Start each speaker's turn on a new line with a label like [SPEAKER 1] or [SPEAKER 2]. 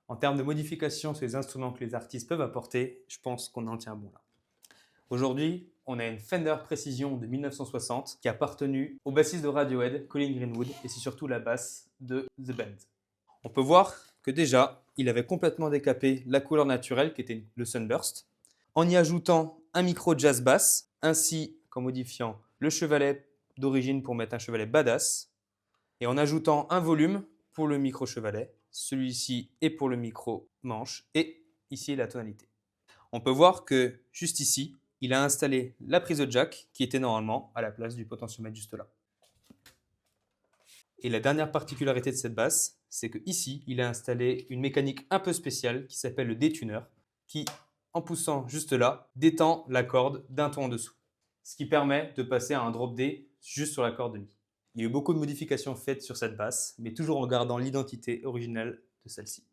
[SPEAKER 1] En termes de modifications sur les instruments que les artistes peuvent apporter, je pense qu'on en tient bon là. Aujourd'hui, on a une Fender Precision de 1960 qui a appartenu au bassiste de Radiohead, Colin Greenwood, et c'est surtout la basse de The Band. On peut voir que déjà, il avait complètement décapé la couleur naturelle qui était le Sunburst, en y ajoutant un micro jazz bass, ainsi qu'en modifiant le chevalet d'origine pour mettre un chevalet badass, et en ajoutant un volume pour le micro chevalet, celui-ci est pour le micro manche, et ici la tonalité. On peut voir que juste ici, il a installé la prise de jack qui était normalement à la place du potentiomètre juste là. Et la dernière particularité de cette basse, c'est que ici, il a installé une mécanique un peu spéciale qui s'appelle le détuneur, qui, en poussant juste là, détend la corde d'un ton en dessous, ce qui permet de passer à un drop D juste sur la corde de mi. Il y a eu beaucoup de modifications faites sur cette basse, mais toujours en gardant l'identité originale de celle-ci.